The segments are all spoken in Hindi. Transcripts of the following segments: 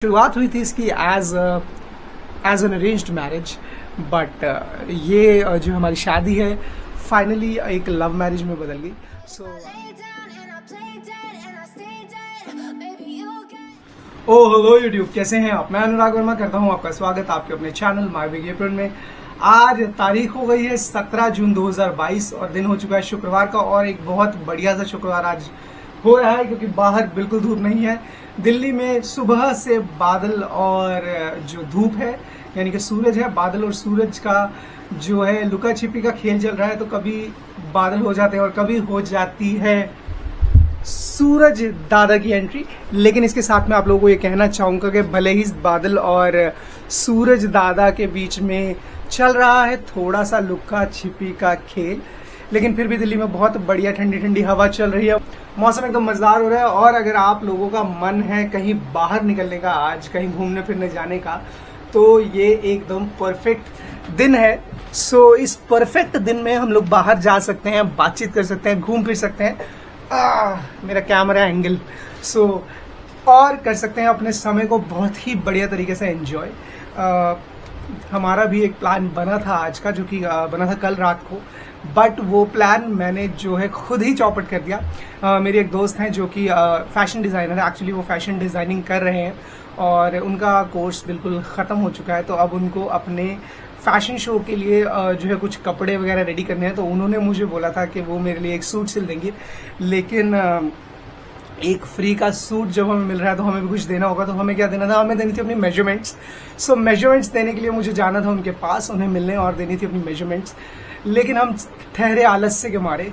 शुरुआत हुई थी इसकी as an arranged marriage, but ये जो हमारी शादी है फाइनली एक लव मैरिज में बदल गई। सो हेलो यूट्यूब, कैसे हैं आप? मैं अनुराग वर्मा करता हूं आपका स्वागत आपके अपने चैनल माय बिग अप्रैल में। आज तारीख हो गई है 17 जून 2022 और दिन हो चुका है शुक्रवार का, और एक बहुत बढ़िया सा शुक्रवार आज हो रहा है क्योंकि बाहर बिल्कुल धूप नहीं है। दिल्ली में सुबह से बादल और जो धूप है यानी कि सूरज है, बादल और सूरज का जो है लुका छिपी का खेल चल रहा है। तो कभी बादल हो जाते हैं और कभी हो जाती है सूरज दादा की एंट्री। लेकिन इसके साथ में आप लोगों को ये कहना चाहूंगा कि भले ही बादल और सूरज दादा के बीच में चल रहा है थोड़ा सा लुका छिपी का खेल, लेकिन फिर भी दिल्ली में बहुत बढ़िया ठंडी ठंडी हवा चल रही है, मौसम एकदम मजेदार हो रहा है। और अगर आप लोगों का मन है कहीं बाहर निकलने का, आज कहीं घूमने फिरने जाने का, तो ये एकदम परफेक्ट दिन है। सो इस परफेक्ट दिन में हम लोग बाहर जा सकते हैं, बातचीत कर सकते हैं, घूम फिर सकते हैं। मेरा कैमरा एंगल और कर सकते हैं अपने समय को बहुत ही बढ़िया तरीके से एंजॉय। हमारा भी एक प्लान बना था आज का, जो कि बना था कल रात को, बट वो प्लान मैंने जो है खुद ही चौपट कर दिया। मेरी एक दोस्त हैं जो कि फैशन डिज़ाइनर है, एक्चुअली वो फैशन डिज़ाइनिंग कर रहे हैं और उनका कोर्स बिल्कुल ख़त्म हो चुका है। तो अब उनको अपने फैशन शो के लिए जो है कुछ कपड़े वगैरह रेडी करने हैं। तो उन्होंने मुझे बोला था कि वो मेरे लिए एक सूट सिल देंगे, लेकिन एक फ्री का सूट जब हमें मिल रहा है तो हमें भी कुछ देना होगा। तो हमें क्या देना था? हमें देनी थी अपनी मेजरमेंट्स। सो मेजरमेंट्स देने के लिए मुझे जाना था उनके पास, उन्हें मिलने और देनी थी अपनी मेजरमेंट्स। लेकिन हम ठहरे आलस्य के मारे।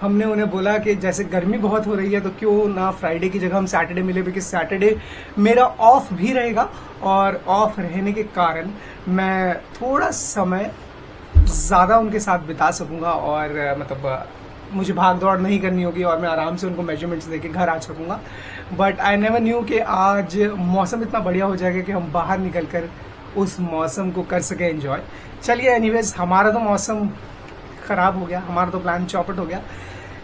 हमने उन्हें बोला कि जैसे गर्मी बहुत हो रही है तो क्यों ना फ्राइडे की जगह हम सैटरडे मिले, बिकॉज सैटरडे मेरा ऑफ भी रहेगा और ऑफ रहने के कारण मैं थोड़ा समय ज़्यादा उनके साथ बिता सकूंगा और मतलब मुझे भाग दौड़ नहीं करनी होगी और मैं आराम से उनको मेजरमेंट्स देके घर आ सकूंगा। बट आई नेवर न्यू कि आज मौसम इतना बढ़िया हो जाएगा कि हम बाहर निकल कर उस मौसम को कर सके एंजॉय। चलिए, एनीवेज हमारा तो मौसम ख़राब हो गया, हमारा तो प्लान चौपट हो गया।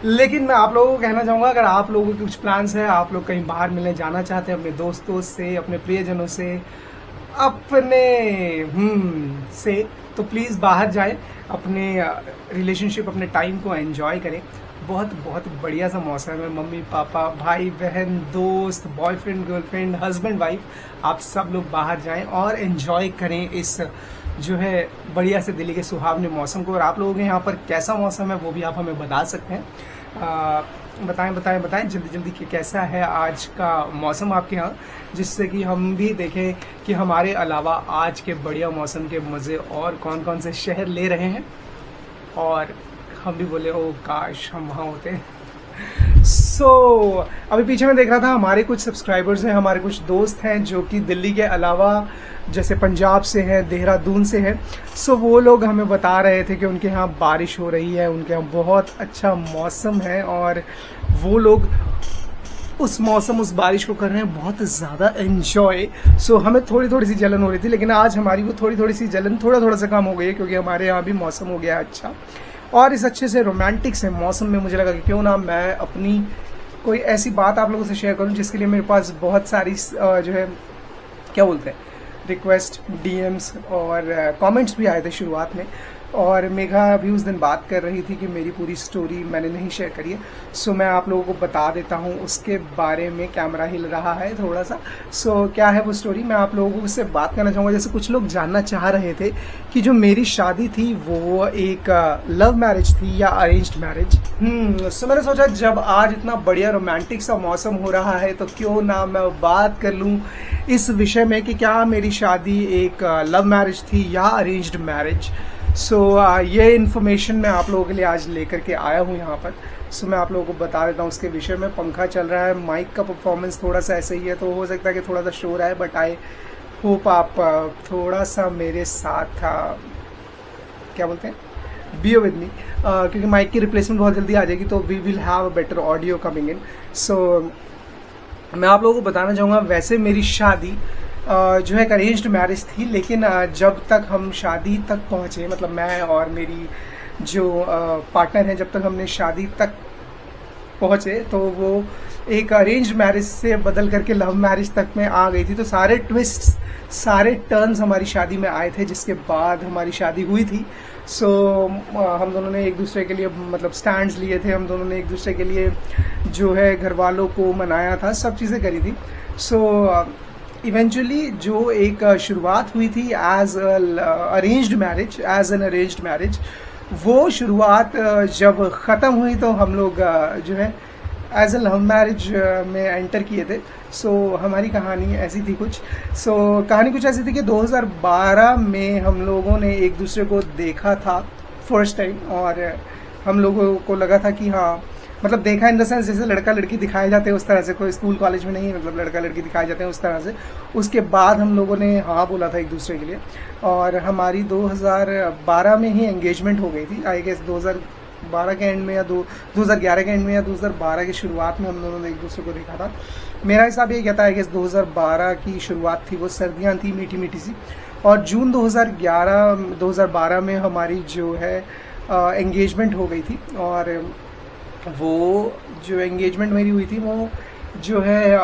लेकिन मैं आप लोगों को कहना चाहूँगा, अगर आप लोगों के कुछ प्लान्स हैं, आप लोग कहीं बाहर मिलने जाना चाहते हैं अपने दोस्तों से, अपने प्रियजनों से, अपने से, तो प्लीज़ बाहर जाएं, अपने रिलेशनशिप, अपने टाइम को एंजॉय करें। बहुत बहुत बढ़िया सा मौसम है। मम्मी पापा, भाई बहन, दोस्त, बॉयफ्रेंड, गर्लफ्रेंड, हस्बैंड, वाइफ, आप सब लोग बाहर जाएं और एंजॉय करें इस जो है बढ़िया से दिल्ली के सुहावने मौसम को। और आप लोगों के यहाँ पर कैसा मौसम है वो भी आप हमें बता सकते हैं। बताएं जल्दी जल्दी कि कैसा है आज का मौसम आपके यहाँ, जिससे कि हम भी देखें कि हमारे अलावा आज के बढ़िया मौसम के मज़े और कौन कौन से शहर ले रहे हैं, और हम भी बोले ओ काश हम वहाँ होते। अभी पीछे में देख रहा था, हमारे कुछ सब्सक्राइबर्स हैं, हमारे कुछ दोस्त हैं जो कि दिल्ली के अलावा जैसे पंजाब से हैं, देहरादून से हैं। वो लोग हमें बता रहे थे कि उनके यहाँ बारिश हो रही है, उनके यहाँ बहुत अच्छा मौसम है और वो लोग उस मौसम, उस बारिश को कर रहे हैं बहुत ज़्यादा एंजॉय। हमें थोड़ी थोड़ी सी जलन हो रही थी, लेकिन आज हमारी वो थोड़ी थोड़ी सी जलन थोड़ा सा कम हो गई है क्योंकि हमारे यहाँ भी मौसम हो गया अच्छा। और इस अच्छे से रोमांटिक से मौसम में मुझे लगा कि क्यों ना मैं अपनी कोई ऐसी बात आप लोगों से शेयर करूं जिसके लिए मेरे पास बहुत सारी जो है क्या बोलते हैं रिक्वेस्ट, डीएम्स और कमेंट्स भी आए थे शुरुआत में। और मेघा भी उस दिन बात कर रही थी कि मेरी पूरी स्टोरी मैंने नहीं शेयर करी है। मैं आप लोगों को बता देता हूँ उसके बारे में। कैमरा हिल रहा है थोड़ा सा। क्या है वो स्टोरी, मैं आप लोगों से बात करना चाहूँगा। जैसे कुछ लोग जानना चाह रहे थे कि जो मेरी शादी थी वो एक लव मैरिज थी या अरेंज्ड मैरिज। मैंने सोचा जब आज इतना बढ़िया रोमांटिक सा मौसम हो रहा है तो क्यों ना मैं बात कर लूँ इस विषय में कि क्या मेरी शादी एक लव मैरिज थी या अरेंज्ड मैरिज। ये इन्फॉर्मेशन मैं आप लोगों के लिए आज लेकर के आया हूँ यहाँ पर। मैं आप लोगों को बता देता हूँ उसके विषय में। पंखा चल रहा है, माइक का परफॉर्मेंस थोड़ा सा ऐसे ही है, तो हो सकता है कि थोड़ा सा शोर आए, बट आई होप आप थोड़ा सा मेरे साथ क्या बोलते हैं बी विद मी, क्योंकि माइक की रिप्लेसमेंट बहुत जल्दी आ जाएगी, तो we will have a better audio coming in. मैं आप लोगों को बताना चाहूँगा, वैसे मेरी शादी जो है एक अरेंज्ड मैरिज थी, लेकिन जब तक हम शादी तक पहुँचे, मतलब मैं और मेरी जो पार्टनर हैं, जब तक हमने शादी तक पहुँचे तो वो एक अरेंज मैरिज से बदल करके लव मैरिज तक में आ गई थी। तो सारे ट्विस्ट्स, सारे टर्न्स हमारी शादी में आए थे, जिसके बाद हमारी शादी हुई थी। हम दोनों ने एक दूसरे के लिए मतलब स्टैंड्स लिए थे, हम दोनों ने एक दूसरे के लिए जो है घर वालों को मनाया था, सब चीज़ें करी थी। इवेंचुअली जो एक शुरुआत हुई थी as arranged marriage, as an arranged marriage, वो शुरुआत जब ख़त्म हुई तो हम लोग जो है एज ए लव मैरिज में एंटर किए थे। हमारी कहानी ऐसी थी कुछ। कहानी कुछ ऐसी थी कि 2012 में हम लोगों ने एक दूसरे को देखा था फर्स्ट टाइम, और हम लोगों को लगा था कि हाँ, मतलब देखा इन द सेंस जैसे लड़का लड़की दिखाए जाते हैं उस तरह से, कोई स्कूल कॉलेज में नहीं, मतलब लड़का लड़की दिखाए जाते हैं उस तरह से। उसके बाद हम लोगों ने हाँ बोला था एक दूसरे के लिए, और हमारी 2012 में ही एंगेजमेंट हो गई थी। आई गेस 2012 के एंड में या 2011 के एंड में या 2012 की शुरुआत में हम दोनों ने एक दूसरे को देखा था। मेरा हिसाब ये कहता है कि 2012 की शुरुआत थी, वो सर्दियाँ थी मीठी मीठी सी, और जून 2012 में हमारी जो है एंगेजमेंट हो गई थी। और वो जो एंगेजमेंट मेरी हुई थी वो जो है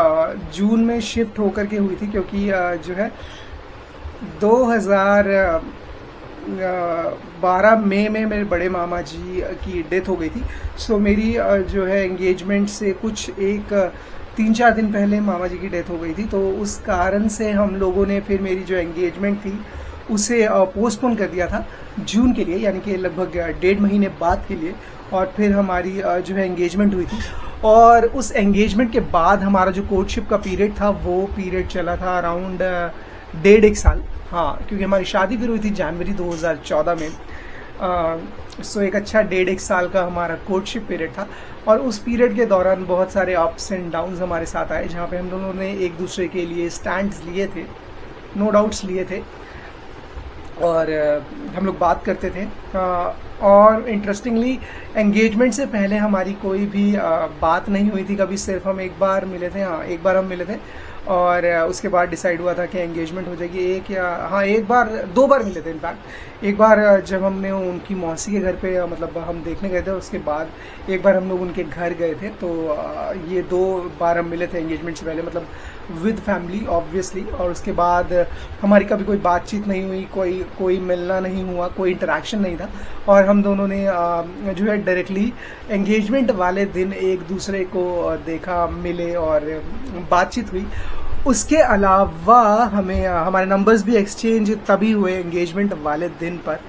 जून में शिफ्ट होकर के हुई थी, क्योंकि जो है 2012 मई में मेरे बड़े मामा जी की डेथ हो गई थी। मेरी जो है एंगेजमेंट से कुछ 3-4 दिन पहले मामा जी की डेथ हो गई थी। तो उस कारण से हम लोगों ने फिर मेरी जो एंगेजमेंट थी उसे पोस्टपोन कर दिया था जून के लिए, यानी कि लगभग 1.5 महीने बाद के लिए। और फिर हमारी जो है एंगेजमेंट हुई थी, और उस एंगेजमेंट के बाद हमारा जो कोर्टशिप का पीरियड था वो पीरियड चला था अराउंड 1.5 साल। हाँ, क्योंकि हमारी शादी फिर हुई थी जनवरी 2014 में। एक अच्छा 1.5 साल का हमारा कोर्टशिप पीरियड था, और उस पीरियड के दौरान बहुत सारे अप्स एंड डाउन्स हमारे साथ आए, जहाँ पे हम दोनों ने एक दूसरे के लिए स्टैंड्स लिए थे, नो डाउट्स लिए थे, और हम लोग बात करते थे। और इंटरेस्टिंगली एंगेजमेंट से पहले हमारी कोई भी बात नहीं हुई थी कभी, सिर्फ हम एक बार मिले थे। हाँ, एक बार हम मिले थे, और उसके बाद डिसाइड हुआ था कि एंगेजमेंट हो जाएगी। एक बार 2 बार मिले थे इनफैक्ट। एक बार जब हमने उनकी मौसी के घर पे मतलब हम देखने गए थे, उसके बाद एक बार हम लोग उनके घर गए थे। तो ये 2 बार हम मिले थे एंगेजमेंट से पहले, मतलब विद फैमिली ऑब्वियसली। और उसके बाद हमारी कभी कोई बातचीत नहीं हुई, कोई मिलना नहीं हुआ, कोई इंटरेक्शन नहीं था, और हम दोनों ने जो है डायरेक्टली एंगेजमेंट वाले दिन एक दूसरे को देखा, मिले और बातचीत हुई। उसके अलावा हमारे नंबर्स भी एक्सचेंज तभी हुए एंगेजमेंट वाले दिन पर,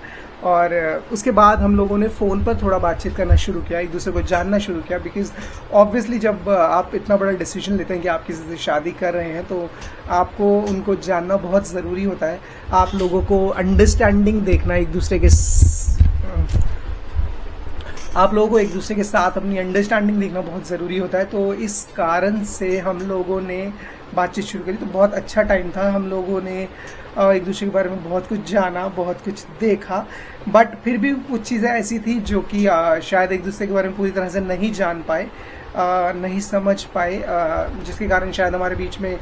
और उसके बाद हम लोगों ने फ़ोन पर थोड़ा बातचीत करना शुरू किया, एक दूसरे को जानना शुरू किया। बिकॉज ऑब्वियसली जब आप इतना बड़ा डिसीजन लेते हैं कि आप किसी से शादी कर रहे हैं, तो आपको उनको जानना बहुत ज़रूरी होता है। आप लोगों को अंडरस्टैंडिंग देखना, आप लोगों को एक दूसरे के साथ अपनी अंडरस्टैंडिंग देखना बहुत ज़रूरी होता है। तो इस कारण से हम लोगों ने बातचीत शुरू करी। तो बहुत अच्छा टाइम था, हम लोगों ने एक दूसरे के बारे में बहुत कुछ जाना, बहुत कुछ देखा, बट फिर भी कुछ चीज़ें ऐसी थी जो कि शायद एक दूसरे के बारे में पूरी तरह से नहीं जान पाए, नहीं समझ पाए, जिसके कारण शायद हमारे बीच में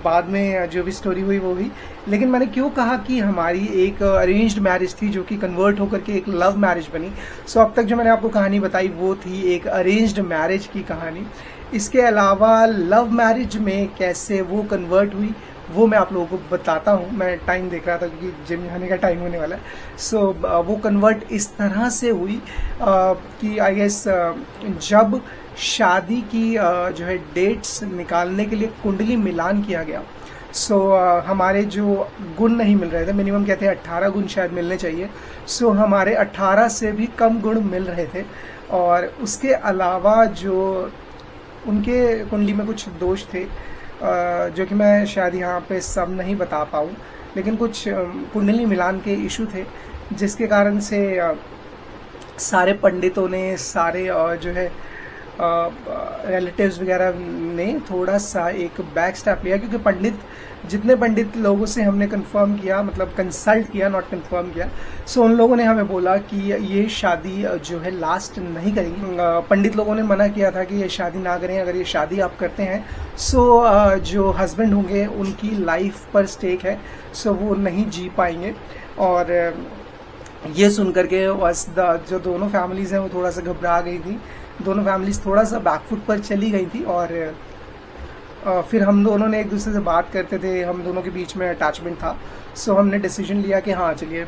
बाद में जो भी स्टोरी हुई वो हुई। लेकिन मैंने क्यों कहा कि हमारी एक अरेंज्ड मैरिज थी जो कि कन्वर्ट होकर के एक लव मैरिज बनी। अब तक जो मैंने आपको कहानी बताई वो थी एक अरेंज्ड मैरिज की कहानी। इसके अलावा लव मैरिज में कैसे वो कन्वर्ट हुई वो मैं आप लोगों को बताता हूँ। मैं टाइम देख रहा था क्योंकि जिम जाने का टाइम होने वाला है। वो कन्वर्ट इस तरह से हुई कि आई गेस जब शादी की जो है डेट्स निकालने के लिए कुंडली मिलान किया गया, हमारे जो गुण नहीं मिल रहे थे, मिनिमम कहते हैं 18 गुण शायद मिलने चाहिए, हमारे 18 से भी कम गुण मिल रहे थे। और उसके अलावा जो उनके कुंडली में कुछ दोष थे जो कि मैं शायद यहाँ पे सब नहीं बता पाऊँ, लेकिन कुछ कुंडली मिलान के इशू थे जिसके कारण से सारे पंडितों ने, सारे जो है रिलेटिव्स वगैरह ने थोड़ा सा एक बैक स्टेप लिया, क्योंकि जितने पंडित लोगों से हमने कंफर्म किया, मतलब कंसल्ट किया, नॉट कंफर्म किया, उन लोगों ने हमें बोला कि ये शादी जो है लास्ट नहीं करेगी। पंडित लोगों ने मना किया था कि ये शादी ना करें, अगर ये शादी आप करते हैं जो हस्बैंड होंगे उनकी लाइफ पर स्टेक है, वो नहीं जी पाएंगे। और ये सुन करके बस जो दोनों फैमिलीज़ हैं वो थोड़ा सा घबरा गई थी। दोनों फैमिलीज थोड़ा सा बैकफुट पर चली गई थी। और फिर हम दोनों ने एक दूसरे से बात करते थे, हम दोनों के बीच में अटैचमेंट था। सो हमने डिसीजन लिया कि हाँ चलिए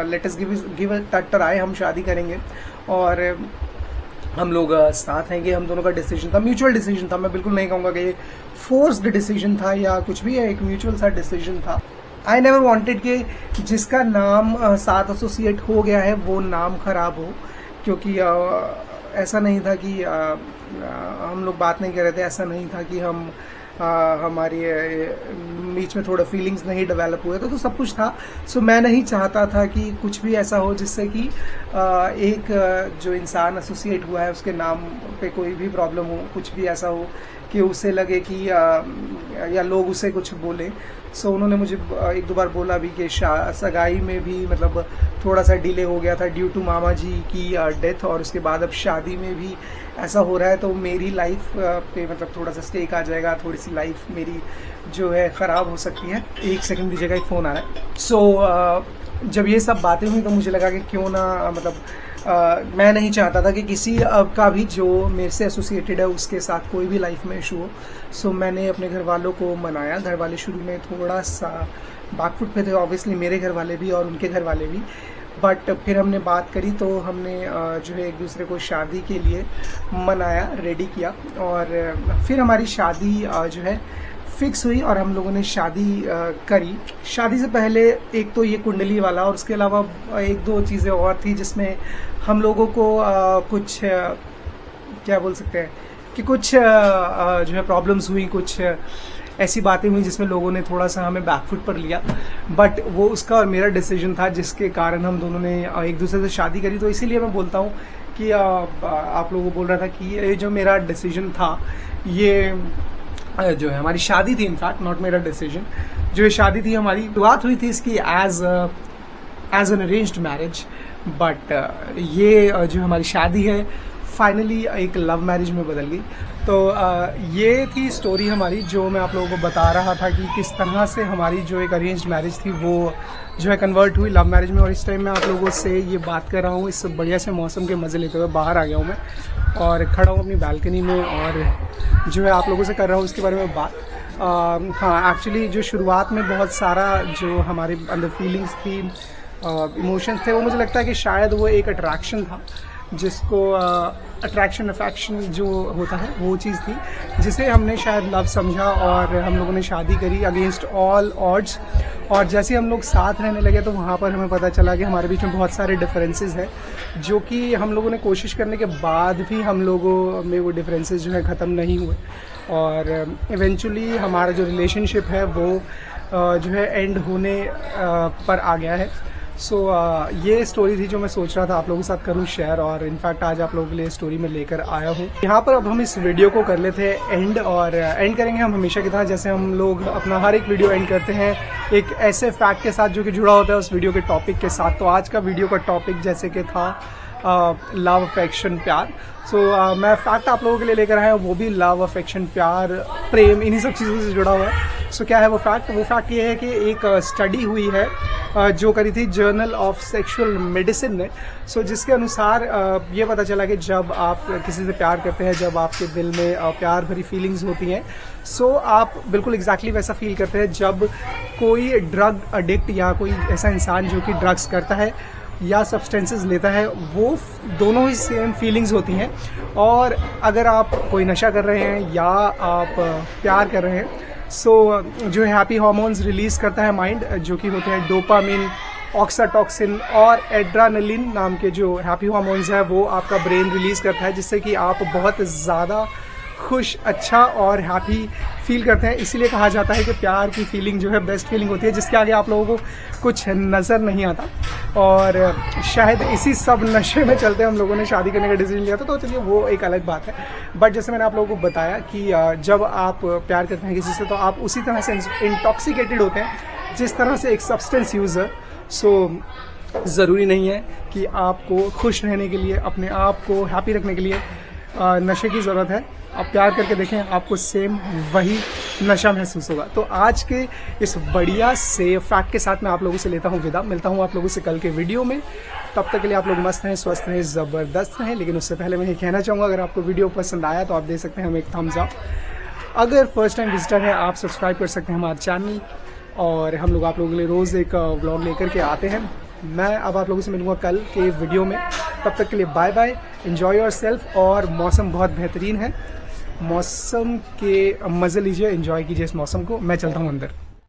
let us give a try, हम शादी करेंगे। और हम लोग साथ हैं कि हम दोनों का डिसीजन था, म्यूचुअल डिसीजन था। मैं बिल्कुल नहीं कहूँगा कि ये फोर्स्ड डिसीजन था या कुछ भी है, एक म्यूचुअल सा डिसीजन था। आई नेवर वॉन्टेड कि जिसका नाम साथ एसोसिएट हो गया है वो नाम खराब हो, क्योंकि ऐसा नहीं था कि हम लोग बात नहीं कर रहे थे, ऐसा नहीं था कि हम हमारी बीच में थोड़ा फीलिंग्स नहीं डेवलप हुए तो सब कुछ था। सो मैं नहीं चाहता था कि कुछ भी ऐसा हो जिससे कि एक जो इंसान एसोसिएट हुआ है उसके नाम पे कोई भी प्रॉब्लम हो, कुछ भी ऐसा हो कि उसे लगे कि या लोग उसे कुछ बोले। सो उन्होंने मुझे एक दो बार बोला भी कि सगाई में भी मतलब थोड़ा सा डिले हो गया था ड्यू टू मामा जी की डेथ, और उसके बाद अब शादी में भी ऐसा हो रहा है तो मेरी लाइफ पे मतलब थोड़ा सा स्टेक आ जाएगा, थोड़ी सी लाइफ मेरी जो है ख़राब हो सकती है। एक सेकंड दीजिएगा, एक फ़ोन आ रहा है। सो जब ये सब बातें हुई तो मुझे लगा कि क्यों ना मतलब मैं नहीं चाहता था कि किसी का भी जो मेरे से एसोसिएटेड है उसके साथ कोई भी लाइफ में इशू हो। सो मैंने अपने घर वालों को मनाया। घर वाले शुरू में थोड़ा सा बैकफुट पे थे, ऑब्वियसली मेरे घर वाले भी और उनके घर वाले भी, बट फिर हमने बात करी तो हमने जो है एक दूसरे को शादी के लिए मनाया, रेडी किया। और फिर हमारी शादी जो है फिक्स हुई और हम लोगों ने शादी करी। शादी से पहले एक तो ये कुंडली वाला और उसके अलावा एक दो चीज़ें और थी जिसमें हम लोगों को कुछ क्या बोल सकते हैं कि कुछ जो है प्रॉब्लम्स हुई, कुछ ऐसी बातें हुई जिसमें लोगों ने थोड़ा सा हमें बैकफुट पर लिया। बट वो उसका और मेरा डिसीजन था जिसके कारण हम दोनों ने एक दूसरे से शादी करी। तो इसीलिए मैं बोलता हूँ कि आप लोगों को बोल रहा था कि ये जो मेरा डिसीजन था, ये जो है हमारी शादी थी, इनफैक्ट नॉट मेरा डिसीजन, जो ये शादी थी हमारी शुरुआत हुई थी इसकी as an arranged marriage. But ये जो हमारी शादी है फाइनली एक लव मैरिज में बदल गई। तो ये थी स्टोरी हमारी जो मैं आप लोगों को बता रहा था कि किस तरह से हमारी जो एक अरेंज्ड मैरिज थी वो जो है कन्वर्ट हुई लव मैरिज में। और इस टाइम मैं आप लोगों से ये बात कर रहा हूँ इस बढ़िया से मौसम के मज़े लेते हुए। बाहर आ गया हूँ मैं और खड़ा हूँ अपनी बालकनी में और जो है आप लोगों से कर रहा हूँ इसके बारे में बात। हाँ, एक्चुअली जो शुरुआत में बहुत सारा जो हमारे अंदर फीलिंग्स थी, इमोशंस थे, वो मुझे लगता है कि शायद वो एक अट्रैक्शन था, जिसको अट्रैक्शन अफेक्शन जो होता है वो चीज़ थी जिसे हमने शायद लव समझा और हम लोगों ने शादी करी अगेंस्ट ऑल ऑड्स। और जैसे हम लोग साथ रहने लगे तो वहाँ पर हमें पता चला कि हमारे बीच में बहुत सारे डिफरेंसेस हैं, जो कि हम लोगों ने कोशिश करने के बाद भी हम लोगों में वो डिफरेंसेस जो है ख़त्म नहीं हुए। और इवेंचुअली हमारा जो रिलेशनशिप है वो जो है एंड होने पर आ गया है। सो ये स्टोरी थी जो मैं सोच रहा था आप लोगों के साथ करूं शेयर, और इनफैक्ट आज आप लोगों के लिए स्टोरी में लेकर आया हूं। यहाँ पर अब हम इस वीडियो को कर लेते हैं एंड, और एंड करेंगे हम हमेशा की तरह जैसे हम लोग अपना हर एक वीडियो एंड करते हैं एक ऐसे फैक्ट के साथ जो कि जुड़ा होता है उस वीडियो के टॉपिक के साथ। तो आज का वीडियो का टॉपिक जैसे कि था लव, अफेक्शन, प्यार। सो मैं फैक्ट आप लोगों के लिए लेकर आया हूँ, वो भी लव, अफेक्शन, प्यार, प्रेम, इन्हीं सब चीज़ों से जुड़ा हुआ है। सो क्या है वो फैक्ट? वो फैक्ट ये है कि एक स्टडी हुई है जो करी थी जर्नल ऑफ सेक्सुअल मेडिसिन ने। सो जिसके अनुसार ये पता चला कि जब आप किसी से प्यार करते हैं, जब आपके दिल में प्यार भरी फीलिंग्स होती हैं, सो आप बिल्कुल एग्जैक्टली वैसा फील करते हैं जब कोई ड्रग एडिक्ट या कोई ऐसा इंसान जो कि ड्रग्स करता है या सब्सटेंसेस लेता है, वो दोनों ही सेम फीलिंग्स होती हैं। और अगर आप कोई नशा कर रहे हैं या आप प्यार कर रहे हैं, सो जो हैप्पी हार्मोन्स रिलीज करता है माइंड, जो कि होते हैं डोपामिन, ऑक्साटॉक्सिन और एड्रेनलिन नाम के जो हैप्पी हार्मोन्स है वो आपका ब्रेन रिलीज करता है, जिससे कि आप बहुत ज़्यादा खुश, अच्छा और हैप्पी फील करते हैं। इसीलिए कहा जाता है कि प्यार की फीलिंग जो है बेस्ट फीलिंग होती है, जिसके आगे आप लोगों को कुछ नज़र नहीं आता। और शायद इसी सब नशे में चलते हम लोगों ने शादी करने का डिसीजन लिया था। तो चलिए वो एक अलग बात है। बट जैसे मैंने आप लोगों को बताया कि जब आप प्यार करते हैं किसी से तो आप उसी तरह से इंटॉक्सिकेटेड होते हैं जिस तरह से एक सब्सटेंस यूज़र। सो ज़रूरी नहीं है कि आपको खुश रहने के लिए, अपने आप को हैप्पी रखने के लिए नशे की ज़रूरत है। आप प्यार करके देखें, आपको सेम वही नशा महसूस होगा। तो आज के इस बढ़िया से फैक्ट के साथ मैं आप लोगों से लेता हूँ विदा। मिलता हूँ आप लोगों से कल के वीडियो में। तब तक के लिए आप लोग मस्त रहें, स्वस्थ रहें, ज़बरदस्त रहें। लेकिन उससे पहले मैं ये कहना चाहूँगा, अगर आपको वीडियो पसंद आया तो आप दे सकते हैं हमें एक थम्स अप। अगर फर्स्ट टाइम विजिटर है, आप सब्सक्राइब कर सकते हैं हमारा चैनल, और हम लोग आप लोगों के लिए रोज़ एक व्लॉग लेकर के आते हैं। मैं अब आप लोगों से मिलूंगा कल के वीडियो में। तब तक के लिए bye bye, enjoy yourself. और मौसम बहुत बेहतरीन है, मौसम के मज़े लीजिए, एंजॉय कीजिए इस मौसम को। मैं चलता हूँ अंदर।